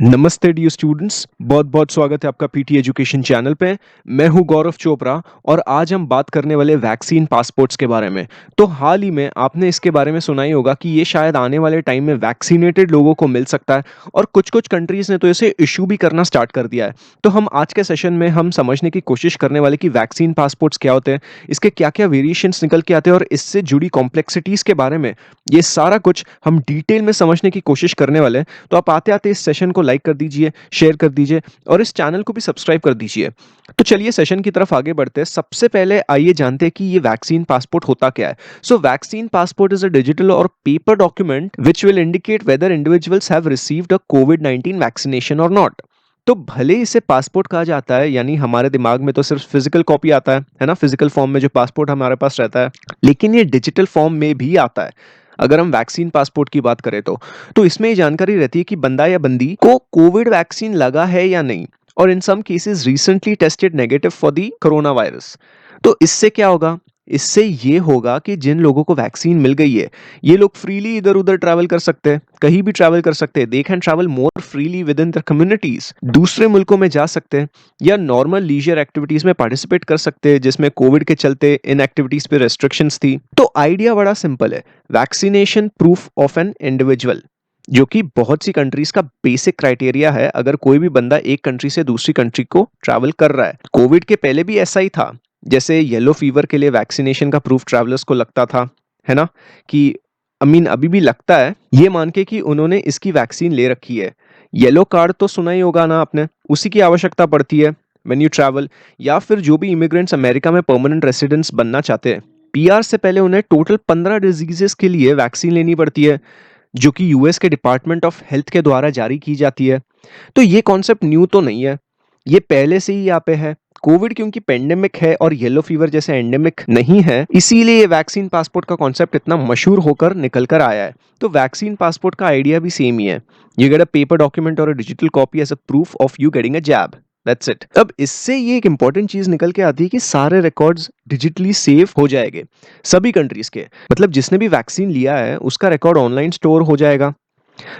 नमस्ते dear students, बहुत बहुत स्वागत है आपका पीटी एजुकेशन चैनल पे। मैं हूं गौरव चोपड़ा और आज हम बात करने वाले वैक्सीन पासपोर्ट्स के बारे में। तो हाल ही में आपने इसके बारे में सुना ही होगा कि ये शायद आने वाले टाइम में वैक्सीनेटेड लोगों को मिल सकता है और कुछ कुछ कंट्रीज ने तो इसे इशू भी करना स्टार्ट कर दिया है। तो हम आज के सेशन में हम समझने की कोशिश करने वाले कि वैक्सीन पासपोर्ट्स क्या होते हैं, इसके क्या क्या वेरिएशंस निकल के आते हैं और इससे जुड़ी कॉम्प्लेक्सिटीज के बारे में ये सारा कुछ हम डिटेल में समझने की कोशिश करने वाले हैं। तो आप आते आते इस सेशन को लाइक कर दीजिए, शेयर कर दीजिए और इस चैनल को भी सब्सक्राइब कर दीजिए। तो चलिए सेशन की तरफ आगे बढ़ते हैं। सबसे पहले आइए जानते हैं कि ये वैक्सीन पासपोर्ट होता क्या है। So vaccine passport is a digital or paper document which will indicate whether individuals have received a कोविड-19 वैक्सीनेशन और नॉट। तो भले इसे पासपोर्ट कहा जाता है, यानी हमारे दिमाग में तो सिर्फ फिजिकल कॉपी आता है ना, फिजिकल फॉर्म में जो पासपोर्ट हमारे पास रहता है, लेकिन ये डिजिटल फॉर्म में भी आता है। अगर हम वैक्सीन पासपोर्ट की बात करें तो इसमें ये जानकारी रहती है कि बंदा या बंदी को कोविड वैक्सीन लगा है या नहीं, और in some cases recently tested negative for the corona virus. तो इससे क्या होगा? इससे ये होगा कि जिन लोगों को वैक्सीन मिल गई है, ये लोग फ्रीली इधर उधर ट्रैवल कर सकते हैं, कहीं भी ट्रैवल कर सकते हैं। They can travel more freely with in the communities, दूसरे मुल्कों में जा सकते हैं या नॉर्मल लीजर एक्टिविटीज में पार्टिसिपेट कर सकते हैं जिसमें कोविड के चलते इन एक्टिविटीज पे रेस्ट्रिक्शंस थी। तो आइडिया बड़ा सिंपल है, vaccination proof of an individual, जो कि बहुत सी कंट्रीज का बेसिक क्राइटेरिया है अगर कोई भी बंदा एक कंट्री से दूसरी कंट्री को ट्रैवल कर रहा है। कोविड के पहले भी ऐसा ही था, जैसे येलो फीवर के लिए वैक्सीनेशन का प्रूफ ट्रैवलर्स को लगता था, है ना, कि अभी भी लगता है, ये मान के कि उन्होंने इसकी वैक्सीन ले रखी है। येलो कार्ड तो सुना ही होगा ना आपने, उसी की आवश्यकता पड़ती है व्हेन यू ट्रैवल। या फिर जो भी इमिग्रेंट्स अमेरिका में परमानेंट रेसिडेंट्स बनना चाहते हैं, पीआर से पहले उन्हें टोटल 15 डिजीजेस के लिए वैक्सीन लेनी पड़ती है, जो कि यूएस के डिपार्टमेंट ऑफ हेल्थ के द्वारा जारी की जाती है। तो ये कॉन्सेप्ट न्यू तो नहीं है, ये पहले से ही यहाँ पे है। कोविड क्योंकि पेंडेमिक है और येलो फीवर जैसे एंडेमिक नहीं है, इसीलिए ये वैक्सीन पासपोर्ट का कॉन्सेप्ट इतना मशहूर होकर निकल कर आया है। तो वैक्सीन पासपोर्ट का आइडिया भी सेम ही है, you get a paper document or a digital copy as a proof of you getting a jab, that's it. अब इससे ये एक इंपॉर्टेंट चीज निकल के आती है कि सारे रिकॉर्ड्स डिजिटली सेव हो जाएंगे सभी कंट्रीज के, मतलब जिसने भी वैक्सीन लिया है उसका रिकॉर्ड ऑनलाइन स्टोर हो जाएगा,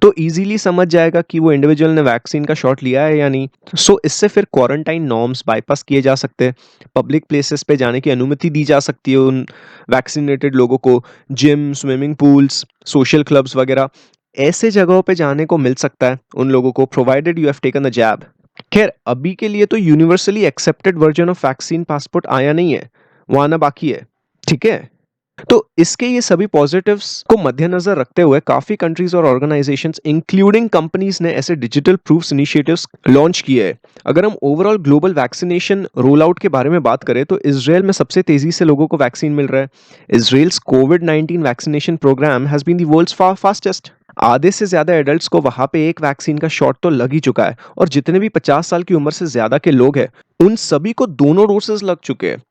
तो इजीली समझ जाएगा कि वो इंडिविजुअल ने वैक्सीन का शॉट लिया है या नहीं। सो इससे फिर क्वारंटाइन नॉर्म्स बाईपास किए जा सकते हैं, पब्लिक प्लेसेस पे जाने की अनुमति दी जा सकती है उन वैक्सीनेटेड लोगों को, gym, swimming pools, social clubs वगैरह ऐसे जगहों पे जाने को मिल सकता है उन लोगों को, provided you have taken the jab. खैर अभी के लिए तो universally accepted version of vaccine passport आया नहीं है, वो आना बाकी है, ठीक है। तो इसके ये सभी पॉजिटिव्स को मद्देनजर रखते हुए काफी कंट्रीज और ऑर्गेनाइजेशंस इंक्लूडिंग कंपनीज ने ऐसे डिजिटल प्रूफ्स इनिशिएटिव्स लॉन्च किए हैं। अगर हम overall global vaccination roll out के बारे में बात करें तो इसराइल में सबसे तेजी से लोगों को वैक्सीन मिल रहा है। इसराइल्स कोविड-19 vaccination programme has been the world's fastest. आधे से ज्यादा एडल्ट्स को वहां पे एक वैक्सीन का शॉट तो लग ही चुका है, और जितने भी 50 साल की उम्र से ज्यादा के लोग हैं उन सभी को दोनों डोसेस लग चुके हैं।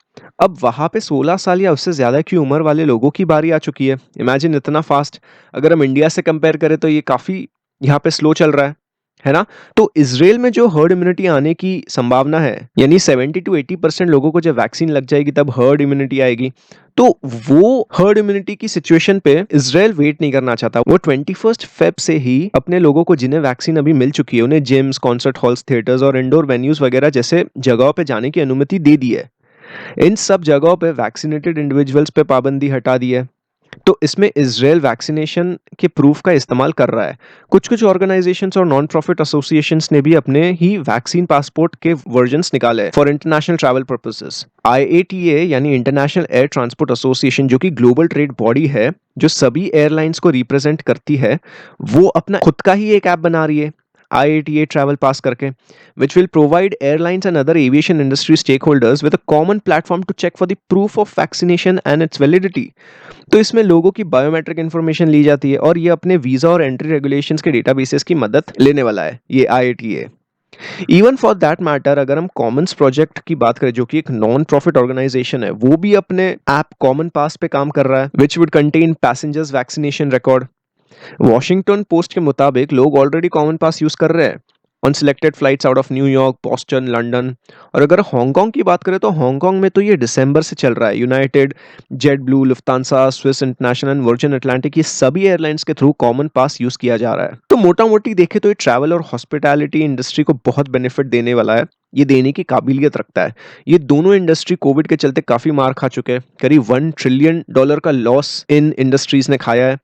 अब वहां पे 16 साल या उससे ज्यादा की उम्र वाले लोगों की बारी आ चुकी है। इमेजिन इतना फास्ट। अगर हम इंडिया से कंपेयर करें तो ये काफी यहाँ पे स्लो चल रहा है ना। तो इसराइल में जो हर्ड इम्यूनिटी आने की संभावना है, यानी 70 to 80% लोगों को जब वैक्सीन लग जाएगी तब हर्ड इम्यूनिटी आएगी। तो वो हर्ड इम्यूनिटी की सिचुएशन पे इसराइल वेट नहीं करना चाहता, वो 21 फेब से ही अपने लोगों को जिन्हें वैक्सीन अभी मिल चुकी है उन्हें जिम्स, कॉन्सर्ट हॉल्स, थिएटर्स और इंडोर वेन्यूज वगैरह जैसे जगहों पे जाने की अनुमति दे दी है। इन सब जगहों पे वैक्सीनेटेड इंडिविजुअल्स पे पाबंदी हटा दी है। तो इसमें इसराइल वैक्सीनेशन के प्रूफ का इस्तेमाल कर रहा है। कुछ कुछ ऑर्गेनाइजेशंस और नॉन प्रॉफिट एसोसिएशंस ने भी अपने ही वैक्सीन पासपोर्ट के वर्जन्स निकाले हैं for international travel purposes. IATA यानी इंटरनेशनल एयर ट्रांसपोर्ट एसोसिएशन, जो कि ग्लोबल ट्रेड बॉडी है जो सभी एयरलाइंस को रिप्रेजेंट करती है, वो अपना खुद का ही एक ऐप बना रही है IATA Travel Pass करके, which will provide airlines and other aviation industry stakeholders with a common platform to check for the proof of vaccination and its validity। तो इसमें लोगों की बायोमेट्रिक इंफॉर्मेशन ली जाती है और ये अपने वीजा और एंट्री रेगुलेशंस के डेटाबेसेस की मदद लेने वाला है ये IATA। Even for that matter, अगर हम कॉमन्स प्रोजेक्ट की बात करें जो कि एक नॉन प्रॉफिट ऑर्गेनाइजेशन है, वो भी अपने ऐप कॉमन पास पे काम कर रहा है, which would contain passengers vaccination record. Washington post के मुताबिक लोग ऑलरेडी कॉमन पास यूज कर रहे हैं on selected flights out of New York, Boston, London. और अगर हांगकांग की बात करें तो हांगकांग में तो ये दिसंबर से चल रहा है। United, jet blue, Lufthansa, Swiss international and virgin Atlantic, ये सभी एयरलाइंस के थ्रू कॉमन पास यूज किया जा रहा है। तो मोटा मोटी देखे तो ये ट्रैवल और हॉस्पिटैलिटी इंडस्ट्री को बहुत बेनिफिट देने वाला है, ये देने की काबिलियत रखता है। ये दोनों इंडस्ट्री कोविड के चलते काफी मार खा चुके हैं, करीब $1 ट्रिलियन का लॉस इन इंडस्ट्रीज ने खाया है।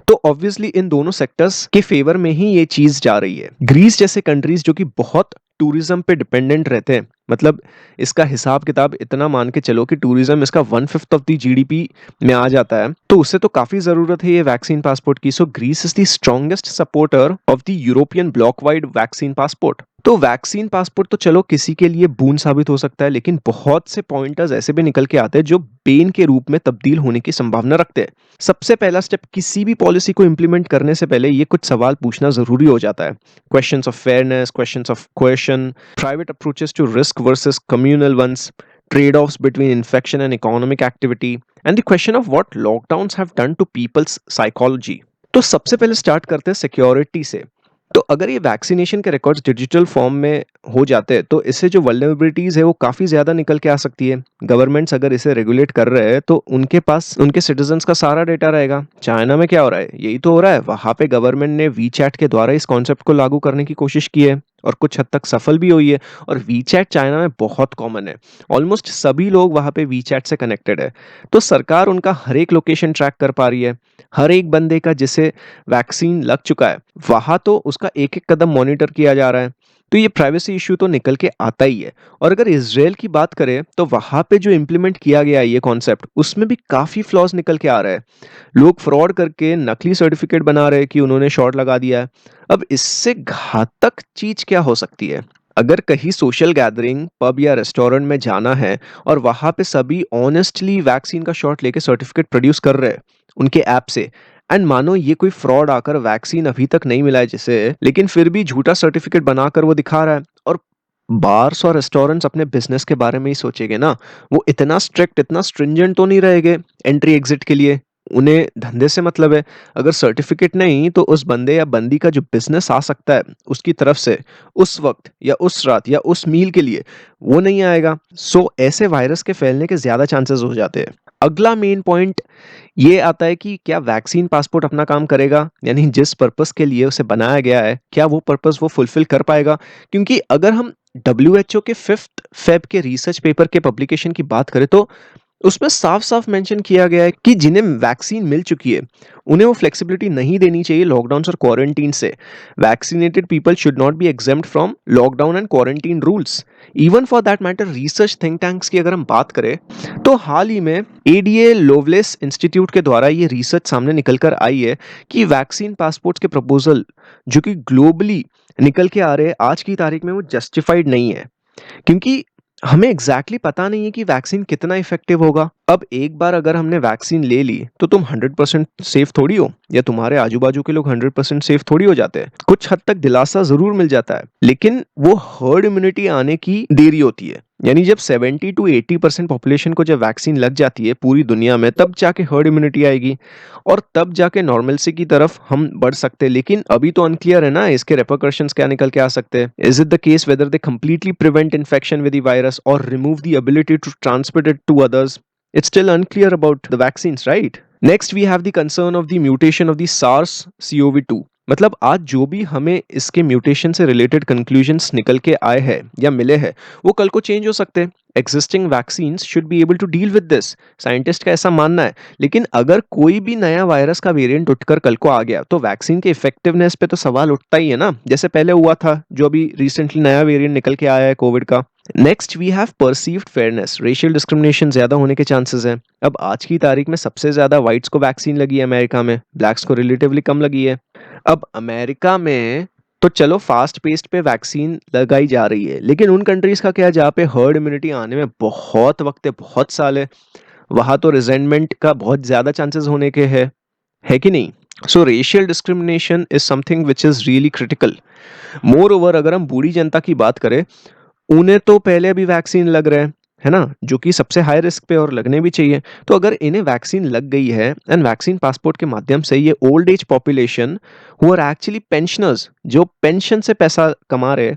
तो ऑब्वियसली इन दोनों सेक्टर्स के फेवर में ही ये चीज जा रही है। ग्रीस जैसे कंट्रीज जो कि बहुत टूरिज्म पे डिपेंडेंट रहते हैं, मतलब इसका हिसाब किताब इतना मान के चलो कि टूरिज्म इसका 1/5 ऑफ द जीडीपी में आ जाता है, तो उससे तो काफी जरूरत है ये वैक्सीन पासपोर्ट की। So Greece is the strongest supporter of the European bloc wide vaccine passport. तो वैक्सीन पासपोर्ट तो चलो किसी के लिए बून साबित हो सकता है, लेकिन बहुत से पॉइंटर्स ऐसे भी निकल के आते हैं जो बेन के रूप में तब्दील होने की संभावना रखते हैं। सबसे पहला स्टेप, किसी भी पॉलिसी को इंप्लीमेंट करने से पहले ये कुछ सवाल पूछना जरूरी हो जाता है। Questions of fairness, questions of cohesion, private approaches to risk versus communal ones, trade-offs between infection and economic activity, and the question of what lockdowns have done to people's psychology। तो सबसे पहले स्टार्ट करते हैं security से। तो अगर ये vaccination के रिकॉर्ड्स डिजिटल फॉर्म में हो जाते हैं तो इससे जो वल्नरेबिलिटीज है वो काफी ज्यादा निकल के आ सकती है। गवर्नमेंट्स अगर इसे रेगुलेट कर रहे हैं तो उनके पास उनके सिटीजन्स का सारा डेटा रहेगा। चाइना में क्या हो रहा है, यही तो हो रहा है। वहां पे गवर्नमेंट ने वीचैट के द्वारा इस कॉन्सेप्ट को लागू करने की कोशिश की है और कुछ हद तक सफल भी हुई है। और वीचैट चाइना में बहुत कॉमन है, ऑलमोस्ट सभी लोग वहां पे वीचैट से कनेक्टेड है। तो सरकार उनका हर एक लोकेशन ट्रैक कर पा रही है, हर एक बंदे का जिसे वैक्सीन लग चुका है वहां तो उसका एक एक कदम मॉनिटर किया जा रहा है। तो ये प्राइवेसी इश्यू तो निकल के आता ही है। और अगर इसराइल की बात करें तो वहां पे जो इम्प्लीमेंट किया गया है ये कॉन्सेप्ट, उसमें भी काफी फ्लॉज निकल के आ रहे हैं। लोग फ्रॉड करके नकली सर्टिफिकेट बना रहे हैं कि उन्होंने शॉट लगा दिया है। अब इससे घातक चीज क्या हो सकती है, अगर कहीं सोशल गैदरिंग, पब या रेस्टोरेंट में जाना है और वहां पे सभी ऑनेस्टली वैक्सीन का शॉट लेके सर्टिफिकेट प्रोड्यूस कर रहे हैं उनके ऐप से, एंड मानो ये कोई फ्रॉड आकर वैक्सीन अभी तक नहीं मिला है जिसे, लेकिन फिर भी झूठा सर्टिफिकेट बनाकर वो दिखा रहा है। और बार्स और रेस्टोरेंट्स अपने बिजनेस के बारे में ही सोचेंगे ना, वो इतना स्ट्रिक्ट, इतना स्ट्रिंजेंट तो नहीं रहेंगे एंट्री एग्जिट के लिए। उन्हें धंधे से मतलब है। अगर सर्टिफिकेट नहीं तो उस बंदे या बंदी का जो बिजनेस आ सकता है उसकी तरफ से उस वक्त या उस रात या उस मील के लिए, वो नहीं आएगा। सो ऐसे वायरस के फैलने के ज्यादा चांसेस हो जाते हैं। अगला मेन पॉइंट ये आता है कि क्या वैक्सीन पासपोर्ट अपना काम करेगा, यानी जिस पर्पस के लिए उसे बनाया गया है क्या वो पर्पस वो फुलफिल कर पाएगा। क्योंकि अगर हम WHO के 5 फेब के रिसर्च पेपर के पब्लिकेशन की बात करें तो उसमें साफ साफ मेंशन किया गया है कि जिन्हें वैक्सीन मिल चुकी है उन्हें वो फ्लेक्सिबिलिटी नहीं देनी चाहिए लॉकडाउन और क्वारंटीन से। Vaccinated people should not be exempt from lockdown and quarantine rules. Even for that matter research think tanks की अगर हम बात करें तो हाल ही में ADA लोवलेस इंस्टीट्यूट के द्वारा ये रिसर्च सामने निकल कर आई है कि वैक्सीन पासपोर्ट्स के प्रपोजल जो कि ग्लोबली निकल के आ रहे हैं आज की तारीख में वो जस्टिफाइड नहीं है। क्योंकि हमें एग्जैक्टली पता नहीं है कि वैक्सीन कितना इफेक्टिव होगा। अब एक बार अगर हमने वैक्सीन ले ली तो तुम 100% सेफ थोड़ी हो, या तुम्हारे आजू बाजू के लोग 100% सेफ थोड़ी हो जाते हैं। कुछ हद तक दिलासा जरूर मिल जाता है, लेकिन वो हर्ड इम्यूनिटी आने की देरी होती है। यानी जब 70 to 80% पॉपुलेशन को जब वैक्सीन लग जाती है पूरी दुनिया में, तब जाके हर्ड इम्यूनिटी आएगी और तब जाके नॉर्मलसी की तरफ हम बढ़ सकते हैं। लेकिन अभी तो अनक्लियर है ना इसके रेपरकशंस क्या निकल के आ सकते हैं। Is it the case whether they completely prevent infection with the virus or remove the ability to transmit it to others? It's still unclear about the vaccines, right? Next, we have the concern of the mutation of the SARS-CoV-2। मतलब आज जो भी हमें इसके mutation से related conclusions निकल के आए हैं या मिले हैं वो कल को चेंज हो सकते हैं। Existing vaccines should be able to deal with this, scientist का ऐसा मानना है। लेकिन अगर कोई भी नया वायरस का वेरिएंट उठकर कल को आ गया तो वैक्सीन के इफेक्टिवनेस पे तो सवाल उठता ही है ना, जैसे पहले हुआ था जो अभी रिसेंटली नया वेरिएंट निकल के आया है कोविड का। Next we have perceived fairness, racial discrimination ज्यादा होने के चांसेस हैं। अब आज की तारीख में सबसे ज्यादा व्हाइट्स को वैक्सीन लगी है अमेरिका में, ब्लैक्स को रिलेटिवली कम लगी है। अब अमेरिका में तो चलो फास्ट पेस्ट पे वैक्सीन लगाई जा रही है, लेकिन उन कंट्रीज का क्या जहाँ पे हर्ड इम्यूनिटी आने में बहुत वक्त है, बहुत साल है, वहां तो रिजेंटमेंट का बहुत ज्यादा चांसेस होने के है कि नहीं। So racial discrimination is something which is really critical. Moreover अगर हम बूढ़ी जनता की बात करें, उन्हें तो पहले अभी वैक्सीन लग रहे हैं है ना? जो कि सबसे हाई रिस्क पे और लगने भी चाहिए। तो अगर इन्हें वैक्सीन लग गई है एंड वैक्सीन पासपोर्ट के माध्यम से ये old age population who are actually pensioners, जो पेंशन से पैसा कमा रहे,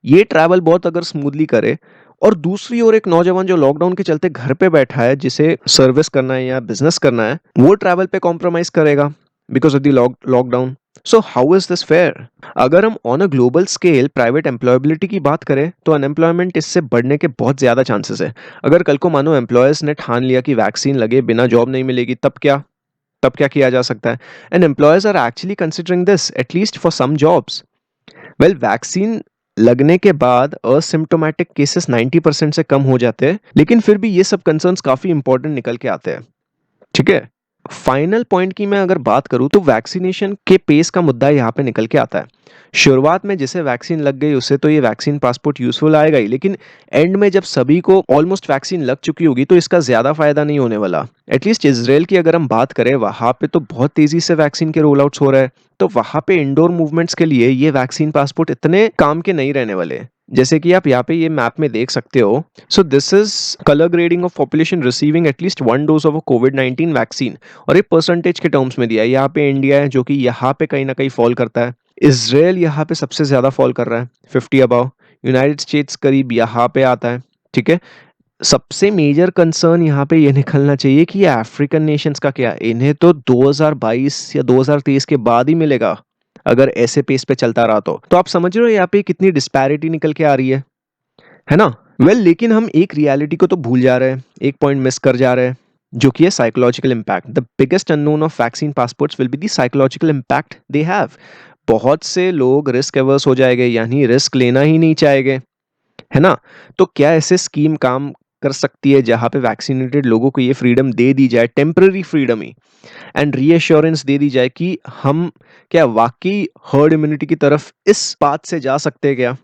ये ट्रैवल बहुत अगर स्मूथली करे, और दूसरी ओर एक नौजवान जो लॉकडाउन के चलते घर पे बैठा है, जिसे सर्विस करना है या बिजनेस करना है, वो ट्रैवल पे कॉम्प्रोमाइज करेगा because of the lockdown. So how is this fair? अगर हम on a global scale private employability की बात करें तो अनएम्प्लॉयमेंट इससे बढ़ने के बहुत ज्यादा चांसेस है। अगर कल को मानो एम्प्लॉयर्स ने ठान लिया कि वैक्सीन लगे बिना जॉब नहीं मिलेगी, तब क्या किया जा सकता है? And employers are actually considering this at least for some jobs. Well, vaccine लगने के बाद असिम्प्टोमेटिक केसेस 90% से कम हो जाते हैं, लेकिन फिर भी ये सब कंसर्न्स काफी इंपॉर्टेंट निकल के आते हैं। ठीक है, फाइनल पॉइंट की मैं अगर बात करूं तो वैक्सीनेशन के पेस का मुद्दा यहाँ पे निकल के आता है। शुरुआत में जिसे वैक्सीन लग गई उसे तो ये वैक्सीन पासपोर्ट यूजफुल आएगा ही, लेकिन एंड में जब सभी को ऑलमोस्ट वैक्सीन लग चुकी होगी तो इसका ज्यादा फायदा नहीं होने वाला। एटलीस्ट इसराइल की अगर हम बात करें, वहां पे तो बहुत तेजी से वैक्सीन के रोल आउट्स हो रहे हैं, तो वहां पे इंडोर मूवमेंट्स के लिए ये वैक्सीन पासपोर्ट इतने काम के नहीं रहने वाले। जैसे कि आप यहाँ पे ये मैप में देख सकते हो, so this is colour grading of population receiving at least 1 dose of covid vaccine, और ये परसेंटेज के टर्म्स में दिया है। यहाँ पे इंडिया है जो कि यहाँ पे कहीं ना कहीं फॉल करता है, इसराइल यहाँ पे सबसे ज्यादा फॉल कर रहा है 50 अबव, यूनाइटेड स्टेट्स करीब यहाँ पे आता है। ठीक है, सबसे मेजर कंसर्न यहाँ पे ये निकलना चाहिए कि ये अफ्रीकन नेशंस का क्या, इन्हें तो 2022 या 2023 के बाद ही मिलेगा अगर ऐसे पेस पे चलता रहा तो आप समझ रहे हो यहाँ पे कितनी डिस्पैरिटी निकल के आ रही है ना? वेल, लेकिन हम एक रियलिटी को तो भूल जा रहे हैं, एक पॉइंट मिस कर जा रहे हैं, जो कि है psychological impact. The biggest unknown of vaccine passports will be the psychological impact they have. बहुत से लोग रिस्क एवर्स हो जाएंगे, यानी रिस्क लेना ही नहीं चाहेंगे, है ना? तो क्या ऐसे स्कीम काम कर सकती है जहां पे वैक्सीनेटेड लोगों को ये फ्रीडम दे दी जाए, टेम्पररी फ्रीडम ही, एंड रीअश्योरेंस दे दी जाए कि हम क्या वाकई हर्ड इम्यूनिटी की तरफ इस बात से जा सकते हैं क्या?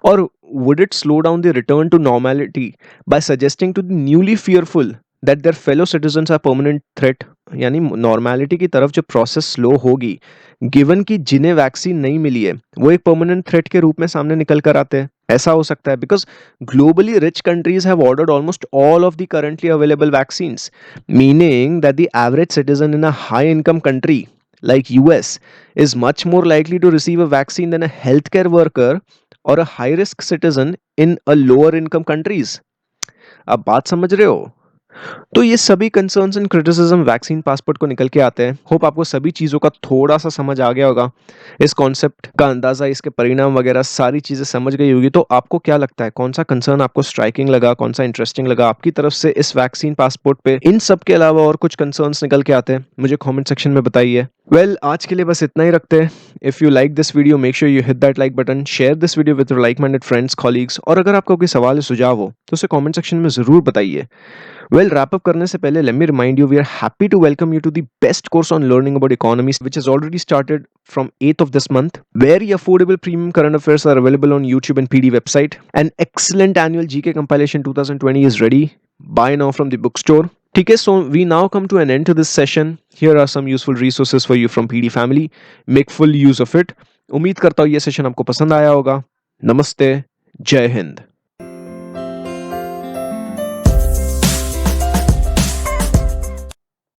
और would it slow down the return to normality by suggesting to the newly fearful that their fellow citizens are permanent threat? यानी नॉर्मैलिटी की तरफ जो प्रोसेस स्लो होगी, गिवन कि जिन्हें वैक्सीन नहीं मिली है वो एक परमानेंट थ्रेट के रूप में सामने निकल कर आते हैं। ऐसा हो सकता है because globally rich countries have ordered almost all of the currently available vaccines, meaning that the average citizen in a high income country like US is much more likely to receive a vaccine than a healthcare worker or a high risk citizen in a lower income countries। आप बात समझ रहे हो? तो ये सभी concerns and criticism vaccine passport को निकल के आते हैं। होप आपको सभी चीज़ों का थोड़ा सा समझ आ गया होगा, इस कॉन्सेप्ट का अंदाजा, इसके परिणाम वगैरह सारी चीज़ें समझ गई होगी। तो आपको क्या लगता है, कौन सा कंसर्न आपको स्ट्राइकिंग लगा, कौन सा इंटरेस्टिंग लगा आपकी तरफ से इस वैक्सीन पासपोर्ट पे? इन सब के अलावा और कुछ कंसर्न्स निकल के आते हैं, मुझे कॉमेंट सेक्शन में बताइए। वेल, आज के लिए बस इतना ही रखते हैं। If you like this video make sure you hit that like button, share this video with your like minded friends, colleagues, और अगर आपका कोई सवाल या सुझाव हो तो उसे कमेंट सेक्शन में ज़रूर बताइए। वेल, रैप अप करने से पहले let me remind you we are happy to welcome you to the best course on learning about economy which has already started from 8th of this month. Very affordable premium current affairs are available on YouTube and PD website. An excellent annual GK compilation 2020 is ready. Buy now from the bookstore. ठीक है, so we now come to an end to this session. Here are some useful resources for you from PD family. Make full use of it. उम्मीद करता हूँ ये session आपको पसंद आया होगा। नमस्ते, जय हिंद।